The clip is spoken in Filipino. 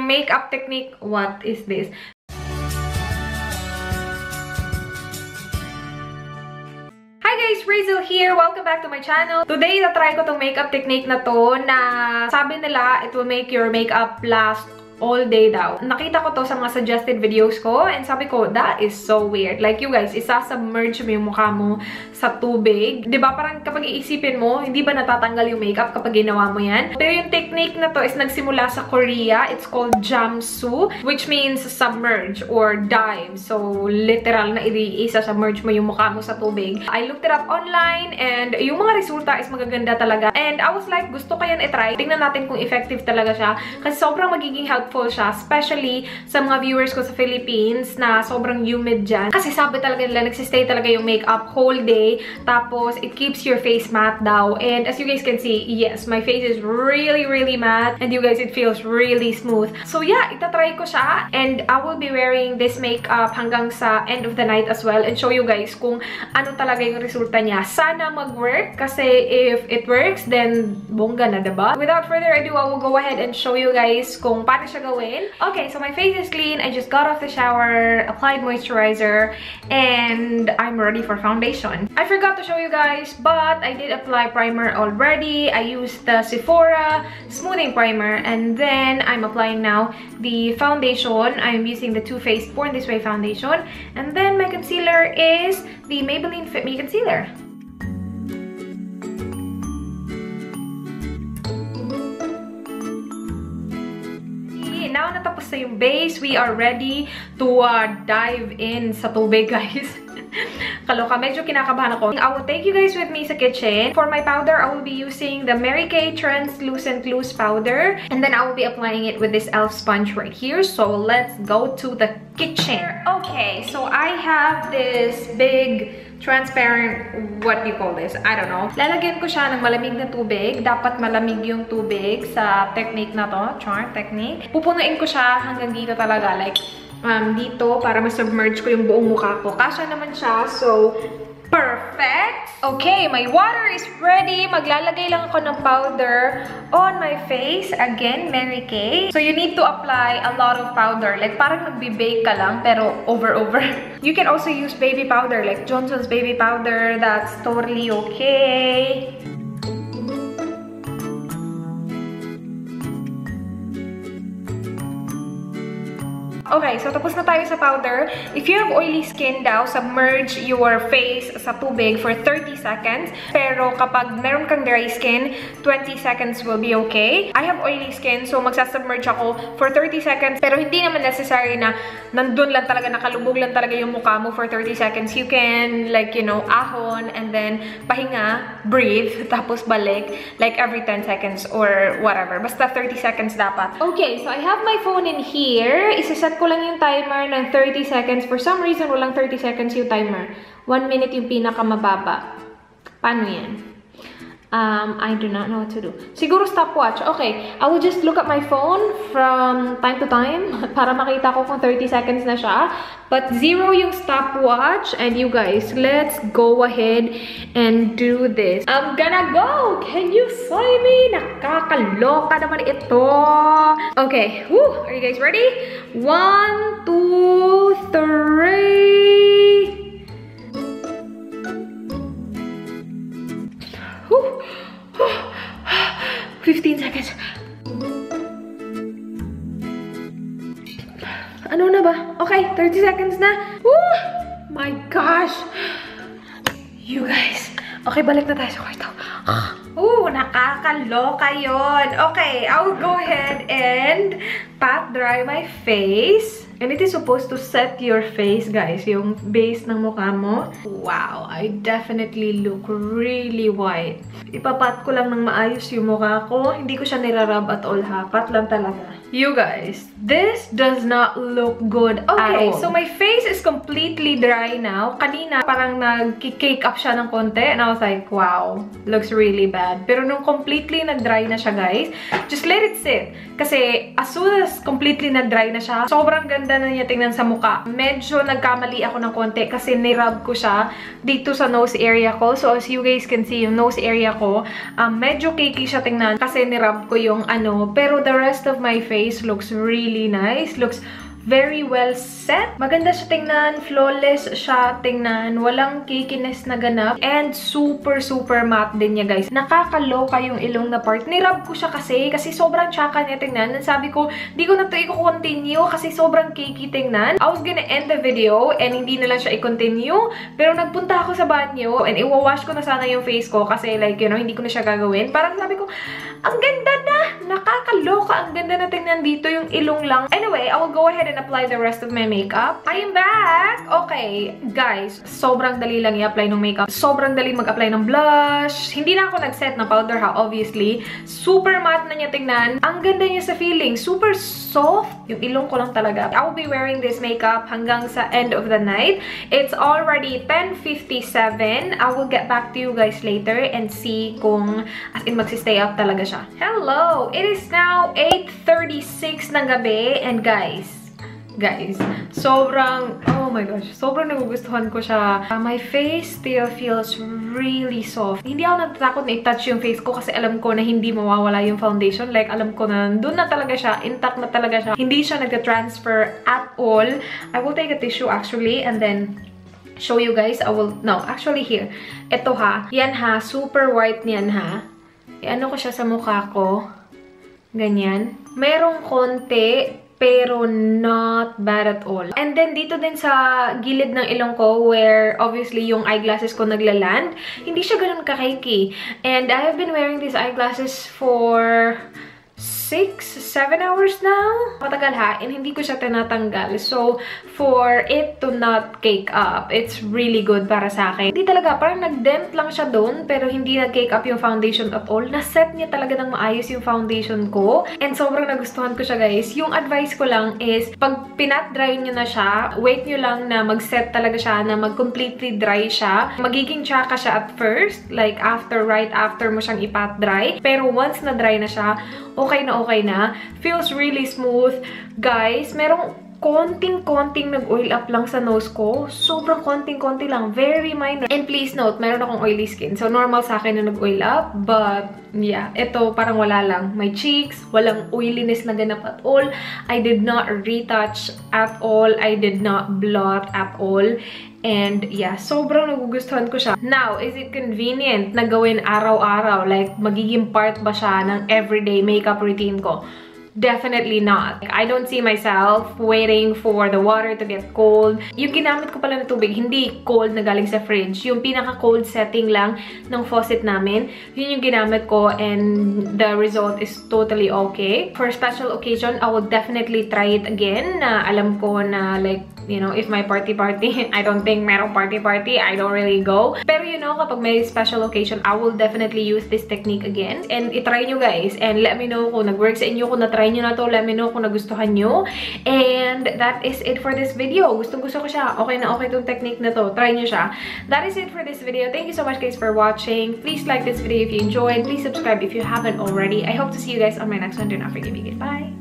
makeup technique. What is this? Hi guys, Rhazel here. Welcome back to my channel. Today, na-try ko tong makeup technique na to na sabi nila it will make your makeup last all day daw. Nakita ko to sa mga suggested videos ko and sabi ko, that is so weird. Like you guys, isa-submerge mo yung mukha mo sa tubig. Diba parang kapag iisipin mo, hindi ba natatanggal yung makeup kapag ginawa mo yan? Pero yung technique na to is nagsimula sa Korea. It's called JAMSU, which means submerge or dive. So, literal na isa-submerge mo yung mukha mo sa tubig. I looked it up online and yung mga resulta is magaganda talaga. And I was like, gusto ko yan i-try. Tingnan natin kung effective talaga siya. Kasi sobrang magiging helpful siya, especially sa mga viewers ko sa Philippines na sobrang humid dyan. Kasi sabi talaga nila, nagsistay talaga yung makeup whole day. Tapos, it keeps your face matte daw. And as you guys can see, yes, my face is really, really matte. And you guys, it feels really smooth. So yeah, itatry ko siya. And I will be wearing this makeup hanggang sa end of the night as well. And show you guys kung ano talaga yung resulta niya. Sana mag-work. Kasi if it works, then bongga na, diba? Without further ado, I will go ahead and show you guys kung paano siya gawin. Okay, so my face is clean. I just got off the shower, applied moisturizer, and I'm ready for foundation. I forgot to show you guys, but I did apply primer already. I used the Sephora smoothing primer, and then I'm applying now the foundation. I'm using the Too Faced Born This Way foundation, and then my concealer is the Maybelline Fit Me concealer. Now, natapos na yung base. We are ready to dive in sa tubig, guys. Kaloka, medyo kinakabahan ako. I will take you guys with me sa kitchen. For my powder, I will be using the Mary Kay Translucent Loose Powder. And then I will be applying it with this e.l.f. sponge right here. So, let's go to the kitchen. Okay, so I have this big transparent, what do you call this? I don't know. Lalagyan ko siya ng malamig na tubig. Dapat malamig yung tubig sa technique na to. Char technique. Pupunuin ko siya hanggang dito talaga. Like, dito para ma-submerge ko yung buong mukha ko. Kasya naman siya. So, perfect! Okay, my water is ready. Maglalagay lang ako ng powder on my face. Again, Mary Kay. So, you need to apply a lot of powder. Like, parang nagbe-bake ka lang, pero over. You can also use baby powder, like Johnson's baby powder. That's totally okay. Okay, so tapos na tayo sa powder. If you have oily skin daw, submerge your face sa tubig for 30 seconds. Pero kapag meron kang dry skin, 20 seconds will be okay. I have oily skin, so magsasubmerge ako for 30 seconds. Pero hindi naman necessary na nandun lang talaga, nakalubog lang talaga yung mukha mo for 30 seconds. You can, like, you know, ahon and then pahinga, breathe, tapos balik, like every 10 seconds or whatever. Basta 30 seconds dapat. Okay, so I have my phone in here. Isaset ko lang yung timer ng 30 seconds. For some reason, walang 30 seconds yung timer. 1 minute yung pinakamababa. Paano yan? I do not know what to do. Siguro stopwatch. Okay, I will just look at my phone from time to time para makita ko kung 30 seconds na siya. But 0 yung stopwatch. And you guys, let's go ahead and do this. I'm gonna go! Can you see me? Nakakaloka naman ito. Okay, woo! Are you guys ready? 1, 2, 3... 15 seconds. Ano na ba? Okay, 30 seconds na. Woo! My gosh. You guys. Okay, balik na tayo sa kwarto. Nakakaloka yun. Okay, I'll go ahead and pat dry my face. And it is supposed to set your face, guys. Yung base ng mukha mo. Wow, I definitely look really white. Ipapat ko lang ng maayos yung mukha ko. Hindi ko siya nirarub at all, ha. Pat lang talaga. You guys, this does not look good at all. Okay, so my face is completely dry now. Kanina, parang nag-cake up siya ng konti. And I was like, wow, looks really bad. Pero nung completely nag-dry na siya, guys, just let it sit. Kasi as soon as completely nag-dry na siya, sobrang ganda na niya tingnan sa mukha. Medyo nagkamali ako ng konti kasi nirub ko siya dito sa nose area ko. So as you guys can see, yung nose area ko, medyo cakey siya tingnan kasi nirub ko yung ano. Pero the rest of my face face looks really nice. Looks very well set. Maganda siya tingnan. Flawless siya tingnan. Walang cakiness na ganap. And super, super matte din niya, guys. Nakakaloka yung ilong na part. Nirub ko siya kasi sobrang tsaka niya tingnan. And sabi ko, di ko na ito i-continue kasi sobrang cakey tingnan. I was gonna end the video and hindi na lang siya i-continue. Pero nagpunta ako sa banyo and i-wash ko na sana yung face ko kasi like, you know, hindi ko na siya gagawin. Parang sabi ko, ang ganda na! Nakakaloka! Ang ganda na tingnan dito yung ilong lang. Anyway, I will go ahead and apply the rest of my makeup. I am back! Okay, guys, sobrang dali lang i-apply ng makeup. Sobrang dali mag-apply ng blush. Hindi na ako nag-set na powder ha, obviously. Super matte na niya tingnan. Ang ganda niya sa feeling. Super soft. Yung ilong ko lang talaga. I will be wearing this makeup hanggang sa end of the night. It's already 10:57. I will get back to you guys later and see kung as in magsistay up talaga siya. Hello! It is now 8:36 ng gabi and guys, sobrang, oh my gosh, sobrang nagugustuhan ko siya. My face still feels really soft. Hindi ako natatakot na i-touch yung face ko kasi alam ko na hindi mawawala yung foundation. Like, alam ko na doon na talaga siya, intact na talaga siya. Hindi siya nagka-transfer at all. I will take a tissue actually and then show you guys. No, actually here. Ito ha. Yan ha. Super white niyan ha. Ano ko siya sa mukha ko. Ganyan. Merong konti, pero not bad at all. And then, dito din sa gilid ng ilong ko, where obviously yung eyeglasses ko naglaland, hindi siya ganun kakayki. And I have been wearing these eyeglasses for 6-7 hours now. Matagal ha, and hindi ko siya tinatanggal. So, for it to not cake up, it's really good para sa akin. Hindi talaga, parang nag-dent lang siya doon, pero hindi nag-cake up yung foundation at all. Na-set niya talaga ng maayos yung foundation ko. And sobrang nagustuhan ko siya, guys. Yung advice ko lang is, pag pinat-dry nyo na siya, wait nyo lang na mag-set talaga siya, na mag-completely dry siya. Magiging tsaka siya at first, like right after mo siyang ipat-dry. Pero once na-dry na siya, okay na. Feels really smooth. Guys, merong konting-konting nag-oil up lang sa nose ko. Sobrang konting-konti lang. Very minor. And please note, meron akong oily skin. So, normal sa akin na nag-oil up. But, yeah. Ito, parang wala lang. My cheeks, walang oiliness na ganap at all. I did not retouch at all. I did not blot at all. And yeah, sobrang nagugustuhan ko siya. Now, is it convenient na gawin araw-araw? Like, magiging part ba siya ng everyday makeup routine ko? Definitely not. I don't see myself waiting for the water to get cold. Yung ginamit ko pala na tubig, hindi cold na galing sa fridge. Yung pinaka-cold setting lang ng faucet namin, yun yung ginamit ko and the result is totally okay. For special occasion, I will definitely try it again. Alam ko na like, you know, if my party, I don't think merong party, I don't really go. Pero you know, kapag may special occasion, I will definitely use this technique again. And itry nyo guys. And let me know kung nag-work sa inyo, kung na-try nyo na to, let me know kung nagustuhan nyo. And that is it for this video. Gustong-gusto ko siya. Okay na okay tong technique na to. Try nyo siya. That is it for this video. Thank you so much guys for watching. Please like this video if you enjoyed. Please subscribe if you haven't already. I hope to see you guys on my next one. Do not forget me. Goodbye.